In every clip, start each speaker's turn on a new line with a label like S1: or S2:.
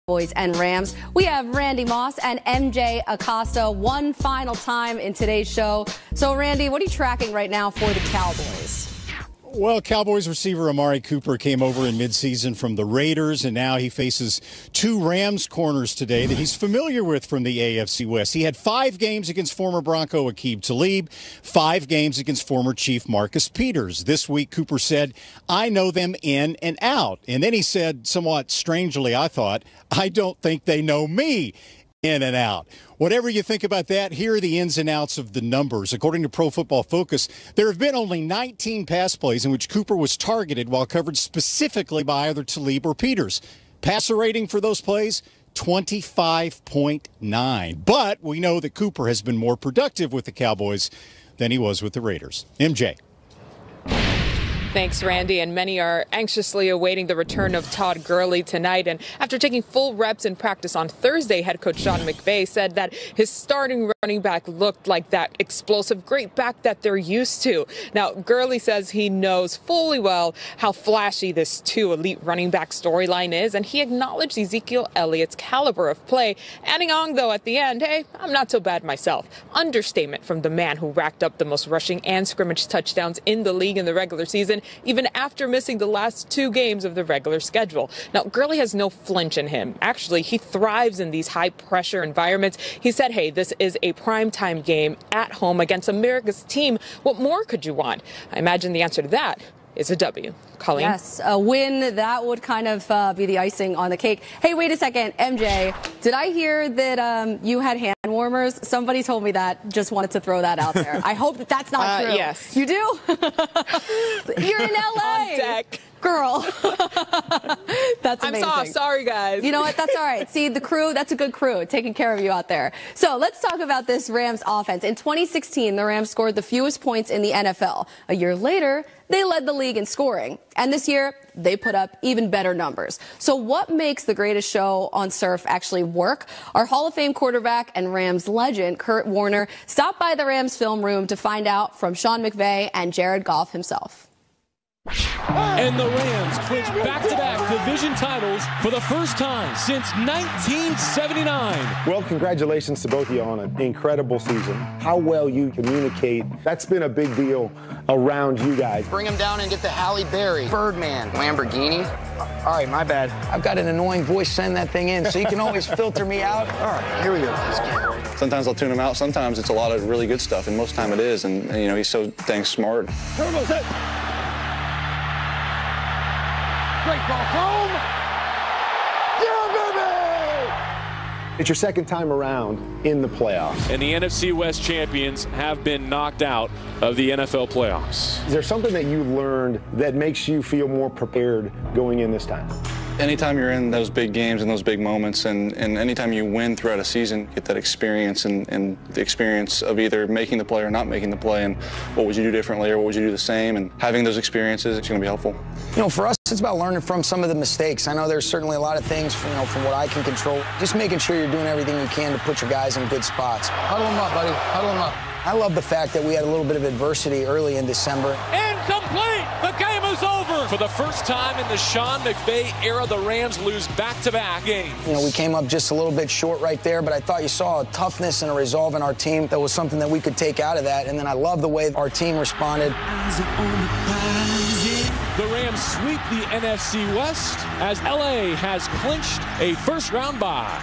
S1: Cowboys and Rams. We have Randy Moss and MJ Acosta one final time in today's show. So, Randy, what are you tracking right now for the Cowboys?
S2: Well, Cowboys receiver Amari Cooper came over in midseason from the Raiders, and now he faces two Rams corners today that he's familiar with from the AFC West. He had 5 games against former Bronco Aqib Talib, 5 games against former Chief Marcus Peters. This week, Cooper said, "I know them in and out." And then he said, somewhat strangely, I thought, "I don't think they know me in and out." Whatever you think about that, here are the ins and outs of the numbers. According to Pro Football Focus, there have been only 19 pass plays in which Cooper was targeted while covered specifically by either Talib or Peters. Passer rating for those plays, 25.9. But we know that Cooper has been more productive with the Cowboys than he was with the Raiders. MJ.
S3: Thanks, Randy. And many are anxiously awaiting the return of Todd Gurley tonight. And after taking full reps in practice on Thursday, head coach Sean McVay said that his starting running back looked like that explosive great back that they're used to. Now, Gurley says he knows fully well how flashy this two elite running back storyline is, and he acknowledged Ezekiel Elliott's caliber of play, adding on, though, at the end, "Hey, I'm not so bad myself." Understatement from the man who racked up the most rushing and scrimmage touchdowns in the league in the regular season, even after missing the last 2 games of the regular schedule. Now, Gurley has no flinch in him. Actually, he thrives in these high-pressure environments. He said, "Hey, this is a primetime game at home against America's team. What more could you want?" I imagine the answer to that is a W. Colleen?
S1: Yes, a win. That would kind of be the icing on the cake. Hey, wait a second, MJ. Did I hear that you had hand warmers? Somebody told me that. Just wanted to throw that out there. I hope that that's not true.
S3: Yes.
S1: You do? You're in LA.
S3: On deck.
S1: Girl. That's amazing.
S3: I'm sorry, guys.
S1: You know what? That's all right. See, the crew, that's a good crew taking care of you out there. So let's talk about this Rams offense. In 2016, the Rams scored the fewest points in the NFL. A year later, they led the league in scoring. And this year, they put up even better numbers. So what makes the greatest show on turf actually work? Our Hall of Fame quarterback and Rams legend, Kurt Warner, stopped by the Rams film room to find out from Sean McVay and Jared Goff himself.
S4: And the Rams clinch back-to-back division titles for the first time since 1979.
S5: Well, congratulations to both of you on an incredible season. How well you communicate, that's been a big deal around you guys.
S6: Bring him down and get the Halle Berry. Birdman. Lamborghini. All right, my bad. I've got an annoying voice sending that thing in, so you can always filter me out. All right, here we go.
S7: Sometimes I'll tune him out. Sometimes it's a lot of really good stuff, and most of the time it is. And you know, he's so dang smart.
S5: Turbo's hit. Great ball home. Yeah, baby! It's your second time around in the playoffs.
S4: And the NFC West champions have been knocked out of the NFL playoffs.
S5: Is there something that you learned that makes you feel more prepared going in this time?
S7: Anytime you're in those big games and those big moments, and anytime you win throughout a season, get that experience and the experience of either making the play or not making the play, and what would you do differently or what would you do the same, and having those experiences, it's going to be helpful.
S6: You know, for us, it's about learning from some of the mistakes. I know there's certainly a lot of things, from what I can control. Just making sure you're doing everything you can to put your guys in good spots. Huddle them up, buddy. Huddle them up. I love the fact that we had a little bit of adversity early in December.
S4: Incomplete! The game is over! For the first time in the Sean McVay era, the Rams lose back-to-back games.
S6: You know, we came up just a little bit short right there, but I thought you saw a toughness and a resolve in our team that was something that we could take out of that. And then I love the way our team responded.
S4: The Rams sweep the NFC West as LA has clinched a first-round bye.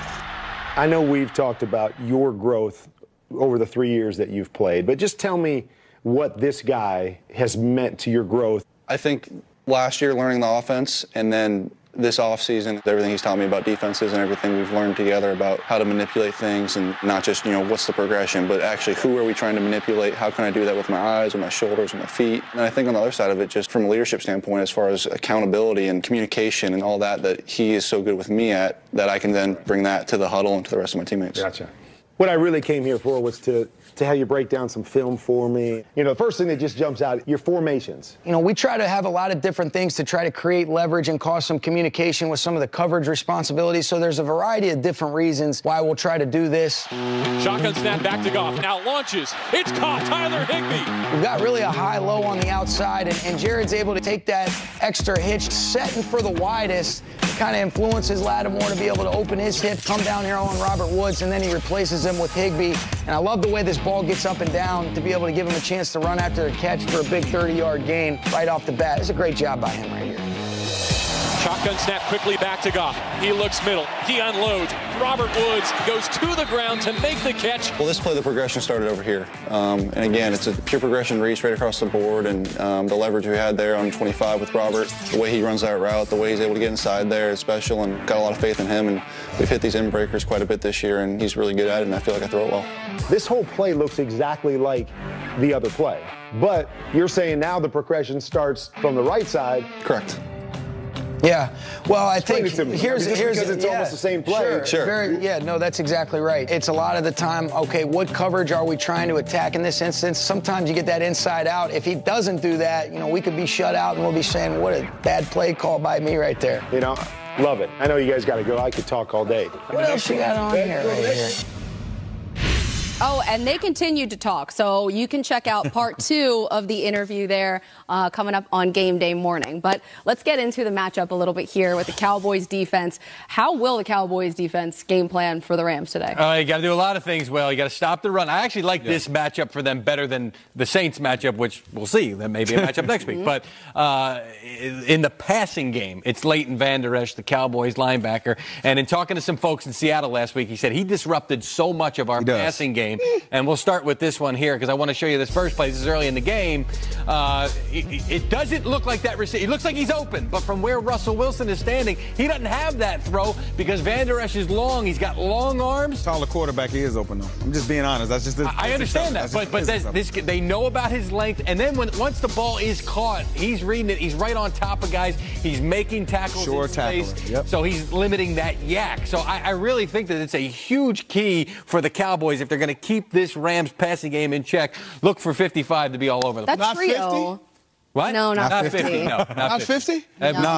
S5: I know we've talked about your growth over the 3 years that you've played, but just tell me what this guy has meant to your growth.
S7: I think last year learning the offense, and then this offseason, everything he's taught me about defenses and everything we've learned together about how to manipulate things, and not just, what's the progression, but actually who are we trying to manipulate? How can I do that with my eyes, with my shoulders, with my feet? And I think on the other side of it, just from a leadership standpoint, as far as accountability and communication and all that he is so good with me at, that I can then bring that to the huddle and to the rest of my teammates.
S5: Gotcha. What I really came here for was to have you break down some film for me. The first thing that just jumps out, your formations.
S6: We try to have a lot of different things to try to create leverage and cause some communication with some of the coverage responsibilities. So there's a variety of different reasons why we'll try to do this.
S4: Shotgun snap back to Goff. Now launches. It's caught. Tyler Higbee.
S6: We've got really a high-low on the outside, and Jared's able to take that extra hitch, setting for the widest, kind of influences Lattimore to be able to open his hip, come down here on Robert Woods, and then he replaces him with Higbee. And I love the way this ball gets up and down to be able to give him a chance to run after a catch for a big 30-yard gain right off the bat. It's a great job by him right here.
S4: Shotgun snap quickly back to Goff. He looks middle. He unloads. Robert Woods goes to the ground to make the catch.
S7: Well, this play, the progression started over here. And again, it's a pure progression reach right across the board. And the leverage we had there on 25 with Robert, the way he runs that route, the way he's able to get inside there is special, and got a lot of faith in him. And we've hit these in breakers quite a bit this year, and he's really good at it, and I feel like I throw it well.
S5: This whole play looks exactly like the other play. But you're saying now the progression starts from the right side.
S7: Correct.
S6: Yeah, well, I think
S5: here's because it's almost the same play.
S7: Sure.
S6: No, that's exactly right. It's a lot of the time, okay, what coverage are we trying to attack in this instance? Sometimes you get that inside out. If he doesn't do that, we could be shut out, and we'll be saying, what a bad play call by me right there.
S5: Love it. I know you guys got to go. I could talk all day.
S6: What else you got on here right here?
S1: Oh, and they continued to talk, so you can check out part 2 of the interview there coming up on game day morning. But let's get into the matchup a little bit here with the Cowboys defense. How will the Cowboys defense game plan for the Rams today?
S8: You got to do a lot of things well. You got to stop the run. I actually like this matchup for them better than the Saints matchup, which we'll see. That may be a matchup next week. But in the passing game, it's Leighton Vander Esch, the Cowboys linebacker. And in talking to some folks in Seattle last week, he said he disrupted so much of our passing game. And we'll start with this one here because I want to show you this first play. This is early in the game. It doesn't look like that receiver. It looks like he's open, but from where Russell Wilson is standing, he doesn't have that throw because Vander Esch is long. He's got long arms.
S9: Taller quarterback, he is open though. I'm just being honest. That's just.
S8: I understand that, but they know about his length, and then once the ball is caught, he's reading it. He's right on top of guys. He's making tackles in space.
S9: Yep.
S8: So he's limiting that yak. So I really think that it's a huge key for the Cowboys if they're going to keep this Rams passing game in check. Look for 55 to be all over the place.
S1: That trio.
S8: What?
S1: No, not
S8: 50. No,
S10: not 50?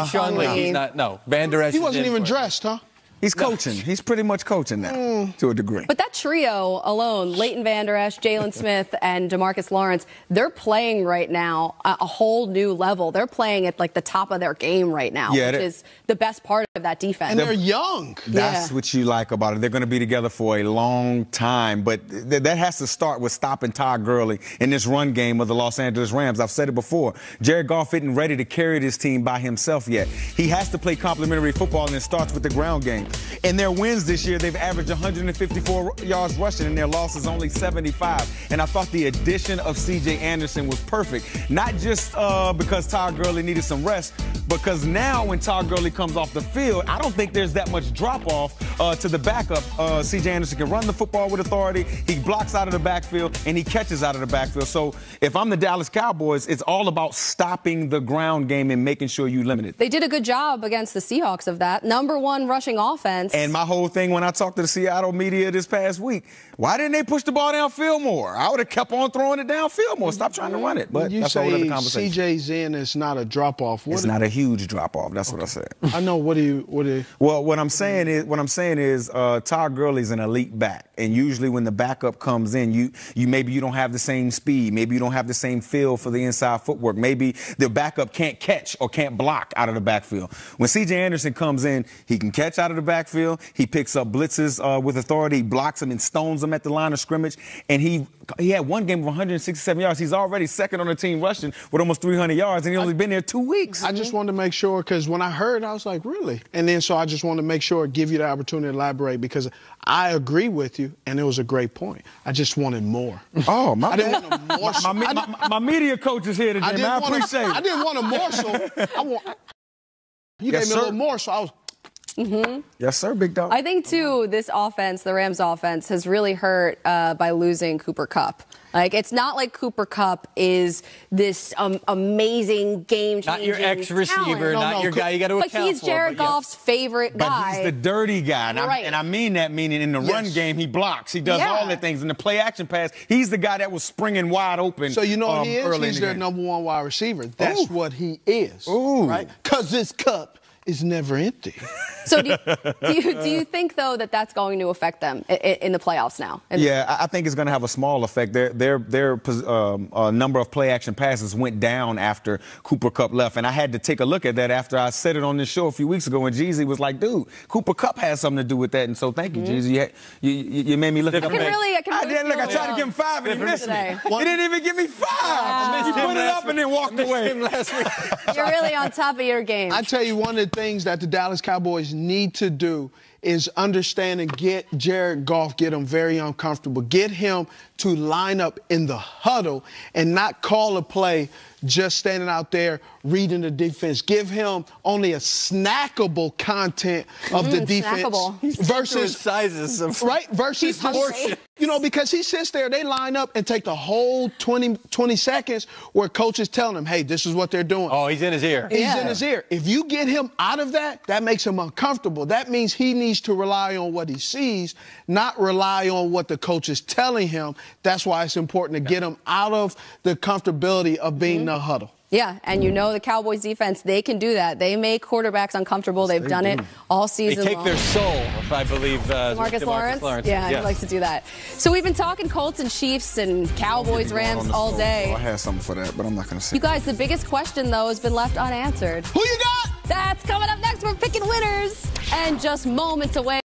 S8: Sean Lee, he's not. No, Vander Esch.
S10: He wasn't even dressed, huh?
S9: He's coaching. He's pretty much coaching now to a degree.
S1: But that trio alone, Leighton Vander Esch, Jalen Smith, and DeMarcus Lawrence, they're playing right now at a whole new level. They're playing at like the top of their game right now, which is the best part of that defense.
S10: And they're young.
S9: That's what you like about it. They're going to be together for a long time. But that has to start with stopping Todd Gurley in this run game of the Los Angeles Rams. I've said it before. Jared Goff isn't ready to carry this team by himself yet. He has to play complementary football, and it starts with the ground game. In their wins this year, they've averaged 154 yards rushing, and their losses only 75. And I thought the addition of C.J. Anderson was perfect, not just because Todd Gurley needed some rest, because now when Todd Gurley comes off the field, I don't think there's that much drop-off to the backup. C.J. Anderson can run the football with authority. He blocks out of the backfield, and he catches out of the backfield. So if I'm the Dallas Cowboys, it's all about stopping the ground game and making sure you limit it.
S1: They did a good job against the Seahawks of that. #1 rushing offense.
S9: And my whole thing when I talked to the Seattle media this past week, why didn't they push the ball downfield more? I would have kept on throwing it downfield more. Stop trying to run it. But that's a whole other conversation.
S10: CJ's in, it's not a drop-off.
S9: It's not a huge drop-off. That's what I said.
S10: I know. What do you?
S9: Well, what I'm saying is Todd Gurley's an elite back, and usually when the backup comes in, you maybe you don't have the same speed, maybe you don't have the same feel for the inside footwork, maybe the backup can't catch or can't block out of the backfield. When C.J. Anderson comes in, he can catch out of the backfield. He picks up blitzes with authority. He blocks them and stones them at the line of scrimmage. And he had one game of 167 yards. He's already second on the team rushing with almost 300 yards, and he's only been there 2 weeks.
S10: I just wanted to make sure, because when I heard, I was like, really? And then so I just wanted to make sure, give you the opportunity to elaborate, because I agree with you, and it was a great point. I just wanted more.
S9: Oh, my
S10: I didn't want a morsel.
S9: My media coach is here today, man. I appreciate it.
S10: I didn't want a morsel. You gave me a little morsel. I was...
S9: Yes, sir, big dog.
S1: I think, too, this offense, the Rams offense, has really hurt by losing Cooper Kupp. Like, it's not like Cooper Kupp is this amazing game-changing
S8: Not your ex-receiver, not your guy you got to account for.
S1: But he's Jared Goff's favorite guy.
S9: But he's the dirty guy. And I mean that, meaning in the run game, he blocks. He does all the things. In the play-action pass, he's the guy that was springing wide open.
S10: So you know what he is? He's their #1 wide receiver. That's what he is. Right? Because it's Kupp. is never empty.
S1: So do you think, though, that that's going to affect them in the playoffs now?
S9: Yeah, I think it's going to have a small effect. Their number of play-action passes went down after Cooper Kupp left. And I had to take a look at that after I said it on this show a few weeks ago. And Jeezy was like, dude, Cooper Kupp has something to do with that. And so thank you, Jeezy. You made me look at that. I tried to give him 5 and he missed me. He didn't even give me 5. He put it up and then walked away.
S8: Last week.
S1: You're really on top of your game.
S10: I tell you, one of the things that the Dallas Cowboys need to do is understand and get Jared Goff, get him very uncomfortable. Get him to line up in the huddle and not call a play just standing out there reading the defense. Give him only a snackable content of the defense.
S8: Versus sizes of
S10: versus because he sits there, they line up and take the whole 20 seconds where coach is telling him, hey, this is what they're doing.
S8: Oh, he's in his ear.
S10: He's in his ear. If you get him out of that, that makes him uncomfortable. That means he needs to rely on what he sees, not rely on what the coach is telling him. That's why it's important to get him out of the comfortability of being in the huddle.
S1: Yeah, and you know the Cowboys defense, they can do that. They make quarterbacks uncomfortable. They've done it all season long.
S8: They take their soul, if I believe.
S1: DeMarcus Lawrence? Yeah, he likes to do that. So we've been talking Colts and Chiefs and Cowboys, Rams all day.
S9: I had something for that, but I'm not going to say
S1: You guys, the biggest question, though, has been left unanswered.
S10: Who you got?
S1: That's coming up next. We're picking winners and just moments away.